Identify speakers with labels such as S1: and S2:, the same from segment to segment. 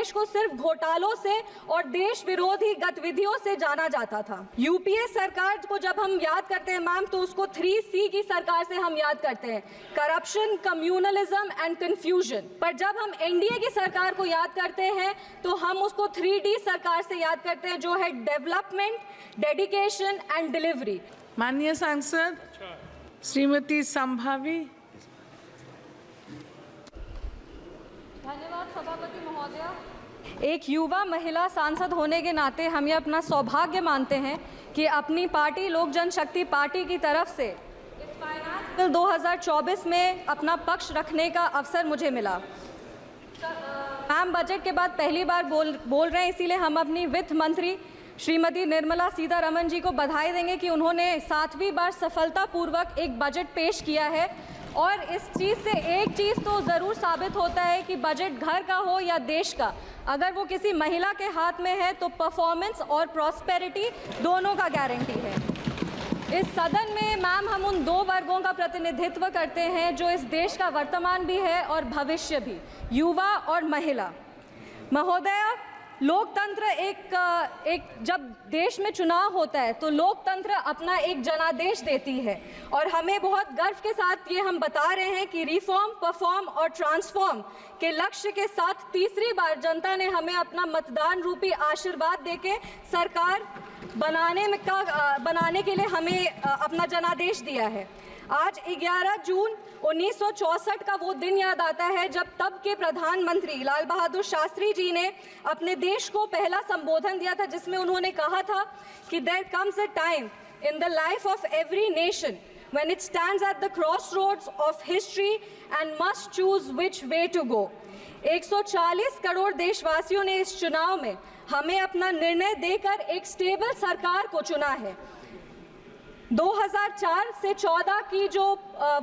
S1: देश को सिर्फ घोटालों से और देश विरोधी गतिविधियों से जाना जाता था। यूपीए सरकार को जब हम याद करते हैं मैम, तो उसको 3C की सरकार से हम याद करते हैं, करप्शन, कम्युनलिज्म एंड कंफ्यूजन। पर जब हम एनडीए की सरकार को याद करते हैं तो हम उसको 3D सरकार से याद करते हैं, जो है डेवलपमेंट, डेडिकेशन एंड डिलीवरी।
S2: माननीय सांसद श्रीमती संभावी।
S1: धन्यवाद सभापति महोदया। एक युवा महिला सांसद होने के नाते हम ये अपना सौभाग्य मानते हैं कि अपनी पार्टी लोक जनशक्ति पार्टी की तरफ से इस फाइनेंस बिल 2024 में अपना पक्ष रखने का अवसर मुझे मिला। मैम बजट के बाद पहली बार बोल रहे हैं, इसीलिए हम अपनी वित्त मंत्री श्रीमती निर्मला सीतारमण जी को बधाई देंगे कि उन्होंने 7वीं बार सफलतापूर्वक एक बजट पेश किया है। और इस चीज़ से एक चीज़ तो ज़रूर साबित होता है कि बजट घर का हो या देश का, अगर वो किसी महिला के हाथ में है तो परफॉर्मेंस और प्रॉस्पेरिटी दोनों का गारंटी है। इस सदन में मैम हम उन 2 वर्गों का प्रतिनिधित्व करते हैं जो इस देश का वर्तमान भी है और भविष्य भी, युवा और महिला। महोदया, लोकतंत्र एक जब देश में चुनाव होता है तो लोकतंत्र अपना एक जनादेश देती है, और हमें बहुत गर्व के साथ ये हम बता रहे हैं कि रिफॉर्म, परफॉर्म और ट्रांसफॉर्म के लक्ष्य के साथ तीसरी बार जनता ने हमें अपना मतदान रूपी आशीर्वाद देके सरकार बनाने के लिए हमें अपना जनादेश दिया है। आज 11 जून 1964 का वो दिन याद आता है जब तब के प्रधानमंत्री लाल बहादुर शास्त्री जी ने अपने देश को पहला संबोधन दिया था, जिसमें उन्होंने कहा था कि there comes a time in the life of every nation when it stands at the crossroads of history and must choose which way to go। 140 crore देशवासियों ने इस चुनाव में हमें अपना निर्णय देकर एक स्टेबल सरकार को चुना है। 2004 से 14 की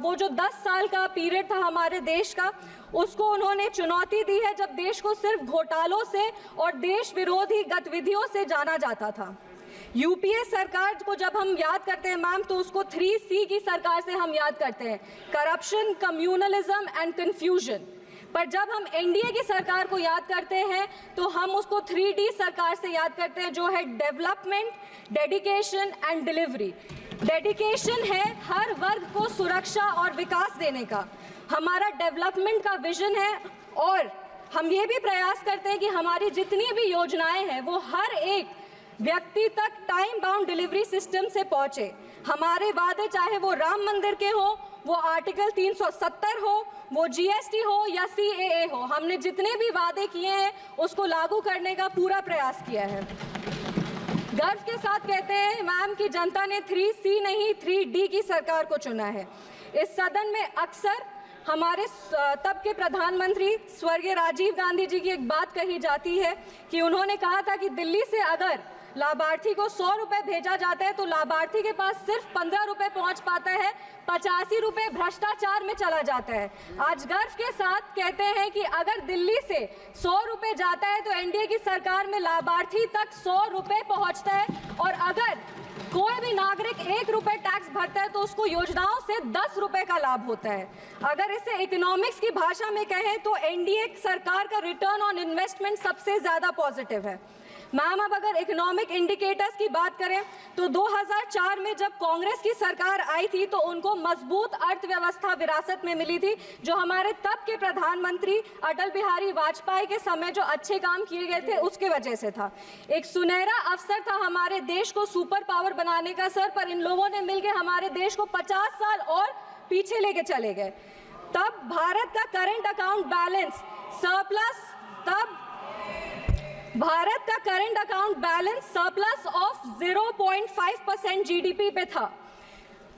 S1: वो जो 10 साल का पीरियड था हमारे देश का, उसको उन्होंने चुनौती दी है जब देश को सिर्फ घोटालों से और देश विरोधी गतिविधियों से जाना जाता था। यूपीए सरकार को जब हम याद करते हैं मैम, तो उसको 3C की सरकार से हम याद करते हैं, करप्शन, कम्युनलिज्म एंड कंफ्यूजन। पर जब हम एनडीए की सरकार को याद करते हैं तो हम उसको 3D सरकार से याद करते हैं, जो है development, dedication and delivery. Dedication है हर वर्ग को सुरक्षा और विकास देने का, हमारा डेवलपमेंट का विजन है, और हम ये भी प्रयास करते हैं कि हमारी जितनी भी योजनाएं हैं वो हर एक व्यक्ति तक टाइम बाउंड डिलीवरी सिस्टम से पहुंचे। हमारे वादे चाहे वो राम मंदिर के हो, वो आर्टिकल 370 हो, वो जीएसटी हो या सीएए हो, हमने जितने भी वादे किए हैं उसको लागू करने का पूरा प्रयास किया है। गर्व के साथ कहते हैं मैम कि जनता ने 3C नहीं 3D की सरकार को चुना है। इस सदन में अक्सर हमारे तब के प्रधानमंत्री स्वर्गीय राजीव गांधी जी की एक बात कही जाती है कि उन्होंने कहा था कि दिल्ली से अगर लाभार्थी को 100 रुपये भेजा जाता है तो लाभार्थी के पास सिर्फ 15 रुपये पहुंच पाता है, 85 रुपये भ्रष्टाचार में चला जाता है। आज गर्व के साथ कहते हैं कि अगर दिल्ली से 100 रुपये जाता है तो एनडीए की सरकार में लाभार्थी तक 100 रुपये पहुंचता है, और अगर कोई भी नागरिक 1 रुपये टैक्स भरता है तो उसको योजनाओं से 10 रुपये का लाभ होता है। अगर इसे इकोनॉमिक्स की भाषा में कहें तो एनडीए सरकार का रिटर्न ऑन इन्वेस्टमेंट सबसे ज़्यादा पॉजिटिव है। मैम, अब अगर इकोनॉमिक इंडिकेटर्स की बात करें तो 2004 में जब कांग्रेस की सरकार आई थी तो उनको मजबूत अर्थव्यवस्था विरासत में मिली थी, जो हमारे तब के प्रधानमंत्री अटल बिहारी वाजपेयी के समय जो अच्छे काम किए गए थे उसके वजह से था। एक सुनहरा अवसर था हमारे देश को सुपर पावर बनाने का सर, पर इन लोगों ने मिलकर हमारे देश को 50 साल और पीछे लेके चले गए। तब भारत का करंट अकाउंट बैलेंस सरप्लस, तब भारत का current account balance surplus of 0.5% GDP पे था।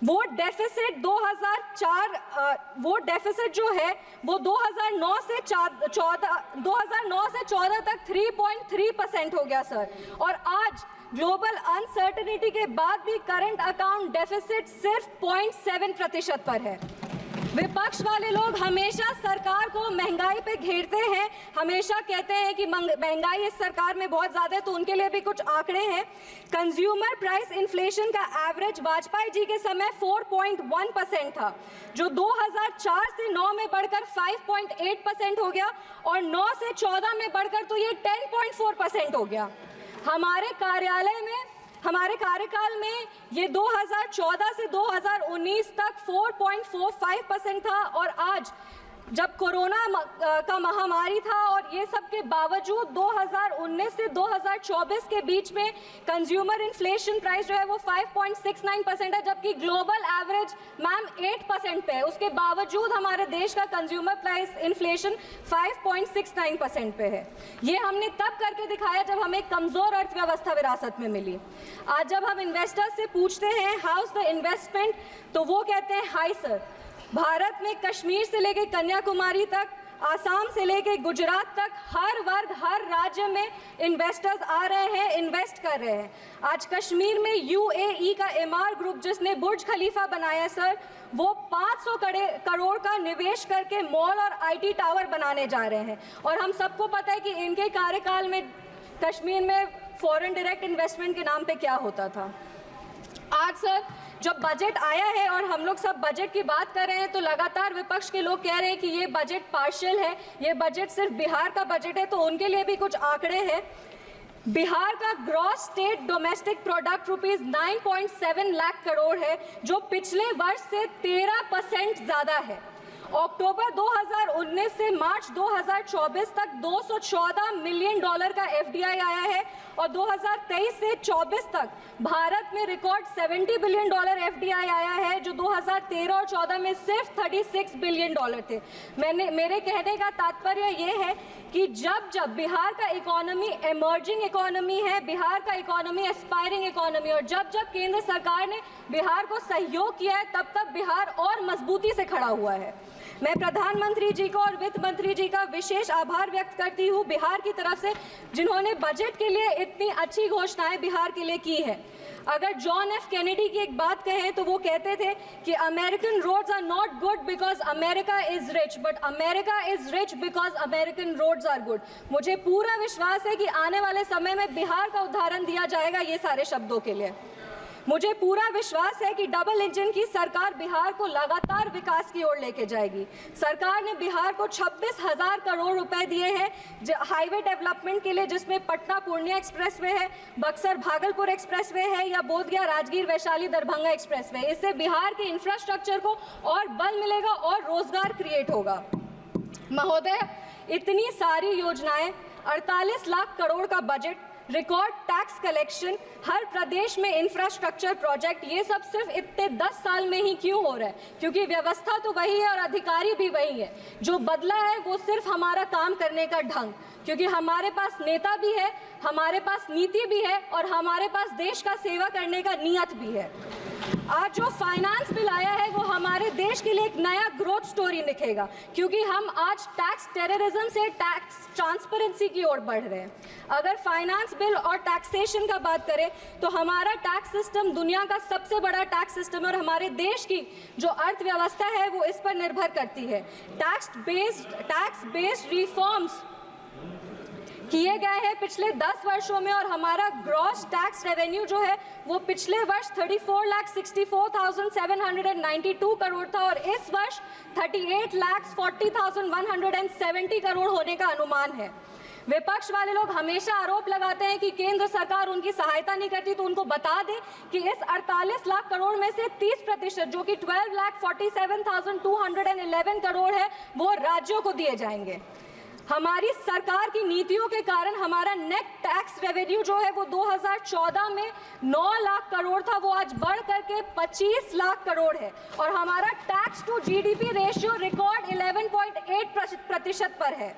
S1: वो डेफिसिट 2004 जो है वो 2009 से 14 तक 3.3% हो गया सर, और आज ग्लोबल अनसर्टेनिटी के बाद भी करंट अकाउंट डेफिसिट सिर्फ 0.7% पर है। विपक्ष वाले लोग हमेशा सरकार को महंगाई पे घेरते हैं, हमेशा कहते हैं कि महंगाई इस सरकार में बहुत ज़्यादा है, तो उनके लिए भी कुछ आंकड़े हैं। कंज्यूमर प्राइस इन्फ्लेशन का एवरेज वाजपेयी जी के समय 4.1% था, जो 2004 से 9 में बढ़कर 5.8% हो गया और 9 से 14 में बढ़कर तो ये 10.4% हो गया। हमारे कार्यकाल में ये 2014 से 2019 तक 4.45% था और आज जब कोरोना का महामारी था और ये सब के बावजूद 2019 से 2024 के बीच में कंज्यूमर इन्फ्लेशन प्राइस जो है वो 5.69% है, जबकि ग्लोबल एवरेज मैम 8% पे है। उसके बावजूद हमारे देश का कंज्यूमर प्राइस इन्फ्लेशन 5.69% पे है। ये हमने तब करके दिखाया जब हमें कमज़ोर अर्थव्यवस्था विरासत में मिली। आज जब हम इन्वेस्टर्स से पूछते हैं हाउस द इन्वेस्टमेंट, तो वो कहते हैं हाई सर। भारत में कश्मीर से लेके कन्याकुमारी तक, आसाम से लेके गुजरात तक हर वर्ग हर राज्य में इन्वेस्टर्स आ रहे हैं, इन्वेस्ट कर रहे हैं। आज कश्मीर में UAE का एमआर ग्रुप जिसने बुर्ज खलीफा बनाया सर, वो 500 करोड़ का निवेश करके मॉल और IT टावर बनाने जा रहे हैं। और हम सबको पता है कि इनके कार्यकाल में कश्मीर में फॉरेन डायरेक्ट इन्वेस्टमेंट के नाम पे क्या होता था। आज सर जब बजट आया है और हम लोग सब बजट की बात कर रहे हैं, तो लगातार विपक्ष के लोग कह रहे हैं कि ये बजट पार्शियल है, ये बजट सिर्फ बिहार का बजट है। तो उनके लिए भी कुछ आंकड़े हैं। बिहार का gross state domestic product rupees 9.7 lakh crore है, जो पिछले वर्ष से 13% ज़्यादा है। अक्टूबर 2019 से मार्च 2024 तक $214 मिलियन का FDI आया है और 2023 से 24 तक भारत में रिकॉर्ड $70 बिलियन FDI आया है, जो 2013 और 14 में सिर्फ $36 बिलियन थे। मेरे कहने का तात्पर्य ये है कि जब बिहार का इकोनॉमी एमर्जिंग इकोनॉमी है, बिहार का इकोनॉमी एस्पायरिंग इकोनॉमी, और जब केंद्र सरकार ने बिहार को सहयोग किया है, तब बिहार और मजबूती से खड़ा हुआ है। मैं प्रधानमंत्री जी को और वित्त मंत्री जी का विशेष आभार व्यक्त करती हूँ बिहार की तरफ से, जिन्होंने बजट के लिए इतनी अच्छी घोषणाएं बिहार के लिए की है। अगर जॉन एफ कैनेडी की एक बात कहें तो वो कहते थे कि American roads are not good because America is rich, but America is rich because American roads are good. मुझे पूरा विश्वास है कि आने वाले समय में बिहार का उदाहरण दिया जाएगा ये सारे शब्दों के लिए। मुझे पूरा विश्वास है कि डबल इंजन की सरकार बिहार को लगातार विकास की ओर लेके जाएगी। सरकार ने बिहार को 26,000 करोड़ रुपए दिए हैं हाईवे डेवलपमेंट के लिए, जिसमें पटना पूर्णिया एक्सप्रेसवे है, बक्सर भागलपुर एक्सप्रेसवे है या बोधगया राजगीर वैशाली दरभंगा एक्सप्रेसवे। इससे बिहार के इंफ्रास्ट्रक्चर को और बल मिलेगा और रोजगार क्रिएट होगा। महोदय, इतनी सारी योजनाएं, 48 लाख करोड़ का बजट, रिकॉर्ड टैक्स कलेक्शन, हर प्रदेश में इंफ्रास्ट्रक्चर प्रोजेक्ट, ये सब सिर्फ इतने 10 साल में ही क्यों हो रहा है? क्योंकि व्यवस्था तो वही है और अधिकारी भी वही है। जो बदला है वो सिर्फ हमारा काम करने का ढंग, क्योंकि हमारे पास नेता भी है, हमारे पास नीति भी है और हमारे पास देश का सेवा करने का नियत भी है। आज जो फाइनेंस बिल आया है वो हमारे देश के लिए एक नया ग्रोथ स्टोरी लिखेगा, क्योंकि हम आज टैक्स टेररिज्म से टैक्स ट्रांसपेरेंसी की ओर बढ़ रहे हैं। अगर फाइनेंस बिल और टैक्सेशन का बात करें तो हमारा टैक्स सिस्टम दुनिया का सबसे बड़ा टैक्स सिस्टम है और हमारे देश की जो अर्थव्यवस्था है वो इस पर निर्भर करती है। टैक्स बेस्ड रिफॉर्म्स किए गए हैं पिछले 10 वर्षों में और हमारा ग्रॉस टैक्स रेवेन्यू जो है वो पिछले वर्ष 34,64,792 करोड़ था और इस वर्ष 38,40,170 करोड़ होने का अनुमान है। विपक्ष वाले लोग हमेशा आरोप लगाते हैं कि केंद्र सरकार उनकी सहायता नहीं करती, तो उनको बता दें कि इस 48 लाख करोड़ में से 30% जो कि 12,47,211 करोड़ है वो राज्यों को दिए जाएंगे। हमारी सरकार की नीतियों के कारण हमारा नेट टैक्स रेवेन्यू जो है वो 2014 में 9 लाख करोड़ था, वो आज बढ़ करके 25 लाख करोड़ है और हमारा tax to GDP ratio record 11.8% पर है।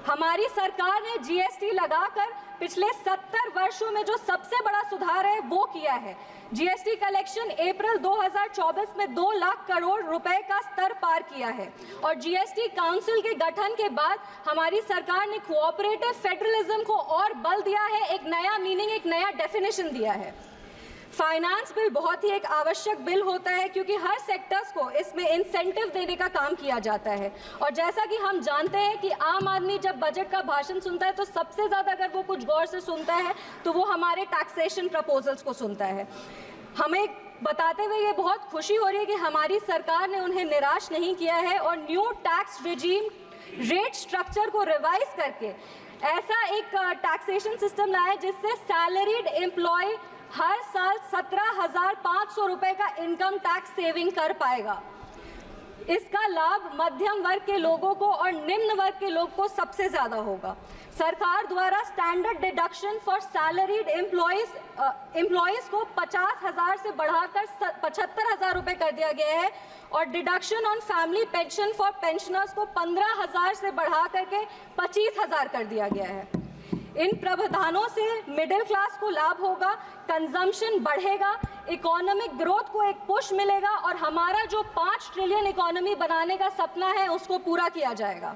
S1: हमारी सरकार ने GST लगाकर पिछले 70 वर्षों में जो सबसे बड़ा सुधार है वो किया है। GST कलेक्शन अप्रैल 2024 में 2 लाख करोड़ रुपए का स्तर पार किया है और GST काउंसिल के गठन के बाद हमारी सरकार ने कोऑपरेटिव फेडरलिज्म को और बल दिया है, एक नया मीनिंग, एक नया डेफिनेशन दिया है। फाइनेंस बिल बहुत ही एक आवश्यक बिल होता है क्योंकि हर सेक्टर्स को इसमें इंसेंटिव देने का काम किया जाता है। और जैसा कि हम जानते हैं कि आम आदमी जब बजट का भाषण सुनता है तो सबसे ज़्यादा अगर वो कुछ गौर से सुनता है तो वो हमारे टैक्सेशन प्रपोजल्स को सुनता है। हमें बताते हुए ये बहुत खुशी हो रही है कि हमारी सरकार ने उन्हें निराश नहीं किया है और new tax regime rate structure को रिवाइज करके ऐसा एक टैक्सेशन सिस्टम लाया है जिससे सैलरीड एम्प्लॉय हर साल 17,500 रुपए का इनकम टैक्स सेविंग कर पाएगा। इसका लाभ मध्यम वर्ग के लोगों को और निम्न वर्ग के लोग को सबसे ज्यादा होगा। सरकार द्वारा standard deduction for salaried employees को 50,000 से बढ़ाकर 75,000 रुपए कर दिया गया है और deduction on family pension for pensioners को 15,000 से बढ़ा करके 25,000 कर दिया गया है। इन प्रावधानों से मिडिल क्लास को लाभ होगा, कंजम्पशन बढ़ेगा, इकोनॉमिक ग्रोथ को एक पुश मिलेगा और हमारा जो 5 ट्रिलियन इकोनॉमी बनाने का सपना है उसको पूरा किया जाएगा।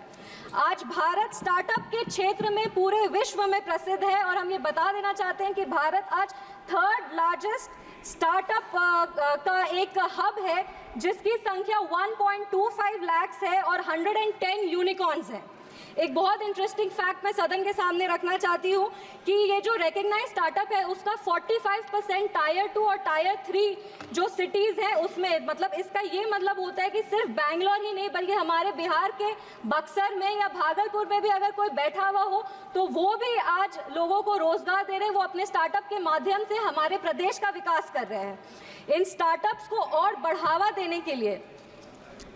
S1: आज भारत स्टार्टअप के क्षेत्र में पूरे विश्व में प्रसिद्ध है और हम ये बता देना चाहते हैं कि भारत आज 3rd लार्जेस्ट स्टार्टअप का एक हब है जिसकी संख्या 1.25 लाख है और 110 यूनिकॉर्न्स हैं। एक बहुत इंटरेस्टिंग फैक्ट मैं सदन के सामने रखना चाहती हूँ कि ये जो रिकग्नाइज स्टार्टअप है उसका 45% टायर 2 और टायर 3 जो सिटीज़ हैं उसमें, मतलब इसका ये मतलब होता है कि सिर्फ बैंगलोर ही नहीं बल्कि हमारे बिहार के बक्सर में या भागलपुर में भी अगर कोई बैठा हुआ हो तो वो भी आज लोगों को रोजगार दे रहे हैं। वो अपने स्टार्टअप के माध्यम से हमारे प्रदेश का विकास कर रहे हैं। इन स्टार्टअप्स को और बढ़ावा देने के लिए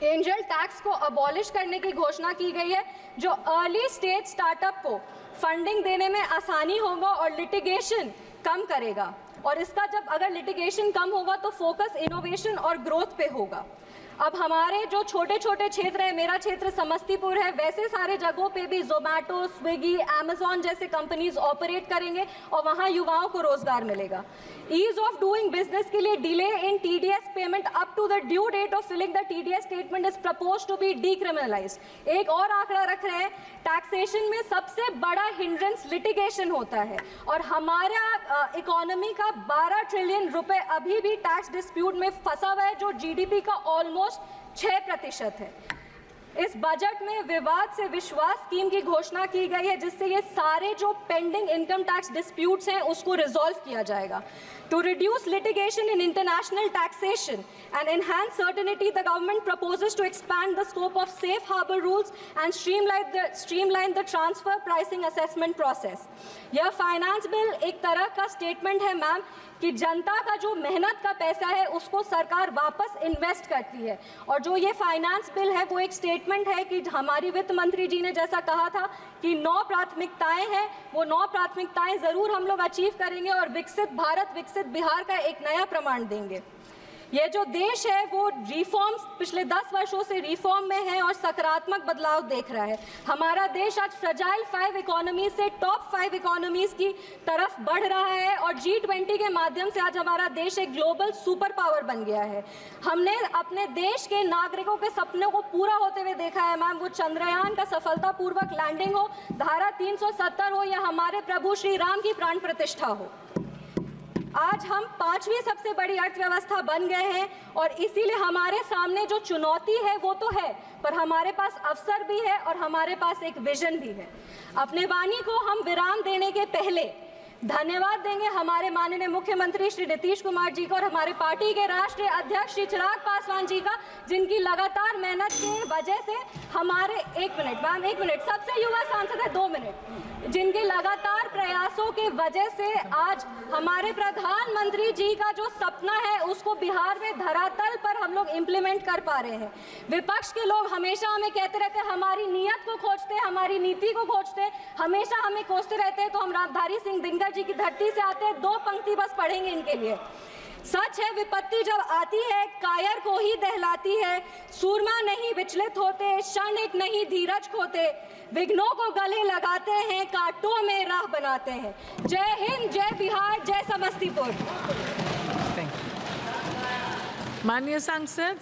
S1: एंजल टैक्स को अबॉलिश करने की घोषणा की गई है जो अर्ली स्टेज स्टार्टअप को फंडिंग देने में आसानी होगा और लिटिगेशन कम करेगा। और इसका जब अगर लिटिगेशन कम होगा तो फोकस इनोवेशन और ग्रोथ पे होगा। अब हमारे जो छोटे छोटे क्षेत्र है, मेरा क्षेत्र समस्तीपुर है, वैसे सारे जगहों पे भी जोमेटो, स्विगी, अमेजॉन जैसे कंपनीज ऑपरेट करेंगे और वहाँ युवाओं को रोजगार मिलेगा। ईज ऑफ डूइंग बिजनेस के लिए delay in TDS payment up to the due date of filing the TDS statement is proposed to be decriminalised. एक और आंकड़ा रख रहे हैं, टैक्सेशन में सबसे बड़ा हिंड्रेंस लिटिगेशन होता है और हमारा इकोनॉमी का 12 ट्रिलियन रुपए अभी भी टैक्स डिस्प्यूट में फंसा हुआ है जो जीडीपी का ऑलमोस्ट 6% है। इस बजट में विवाद से विश्वास स्कीम की घोषणा की गई है जिससे ये सारे जो पेंडिंग इनकम टैक्स डिस्प्यूट्स हैं उसको रिजॉल्व किया जाएगा। To reduce litigation in international taxation and enhance certainty, the government proposes to expand the scope of safe harbor rules and streamline the transfer pricing assessment process. यह finance bill एक तरह का statement है ma'am कि जनता का जो मेहनत का पैसा है उसको सरकार वापस इन्वेस्ट करती है और जो ये फाइनेंस बिल है वो एक स्टेटमेंट है कि हमारी वित्त मंत्री जी ने जैसा कहा था कि 9 प्राथमिकताएं हैं, वो 9 प्राथमिकताएं जरूर हम लोग अचीव करेंगे और विकसित भारत, विकसित बिहार का एक नया प्रमाण देंगे। ये जो देश है वो रिफॉर्म्स पिछले 10 वर्षों से रिफॉर्म में है और सकारात्मक बदलाव देख रहा है। हमारा देश आज फ्रजाइल 5 इकोनॉमी से टॉप 5 इकोनॉमीज की तरफ बढ़ रहा है और G20 के माध्यम से आज हमारा देश एक ग्लोबल सुपर पावर बन गया है। हमने अपने देश के नागरिकों के सपनों को पूरा होते हुए देखा है मैम, वो चंद्रयान का सफलतापूर्वक लैंडिंग हो, धारा 370 हो या हमारे प्रभु श्री राम की प्राण प्रतिष्ठा हो। आज हम 5वीं सबसे बड़ी अर्थव्यवस्था बन गए हैं और इसीलिए हमारे सामने जो चुनौती है वो तो है पर हमारे पास अवसर भी है और हमारे पास एक विजन भी है। अपने वाणी को हम विराम देने के पहले धन्यवाद देंगे हमारे माननीय मुख्यमंत्री श्री नीतीश कुमार जी को और हमारे पार्टी के राष्ट्रीय अध्यक्ष श्री चिराग पासवान जी का, जिनकी लगातार मेहनत की वजह से हमारे 1 मिनट मैम 1 मिनट सबसे युवा सांसद है 2 मिनट, जिनके लगातार प्रयासों के वजह से आज हमारे प्रधानमंत्री जी का जो सपना है उसको बिहार में धरातल पर हम लोग इम्प्लीमेंट कर पा रहे हैं। विपक्ष के लोग हमेशा हमें कहते रहते हैं, हमारी नीयत को खोजते, हमारी नीति को खोजते, हमेशा हमें कोसते रहते हैं। तो हम राजधारी सिंह दिनकर जी की धरती से आते हैं, 2 पंक्ति बस पढ़ेंगे इनके लिए। सच है विपत्ति जब आती है कायर को ही दहलाती है, सूरमा नहीं विचलित होते, क्षण एक नहीं धीरज खोते, विघ्नों को गले लगाते हैं, कांटों में राह बनाते हैं। जय हिंद, जय बिहार, जय समस्तीपुर।
S2: माननीय सांसद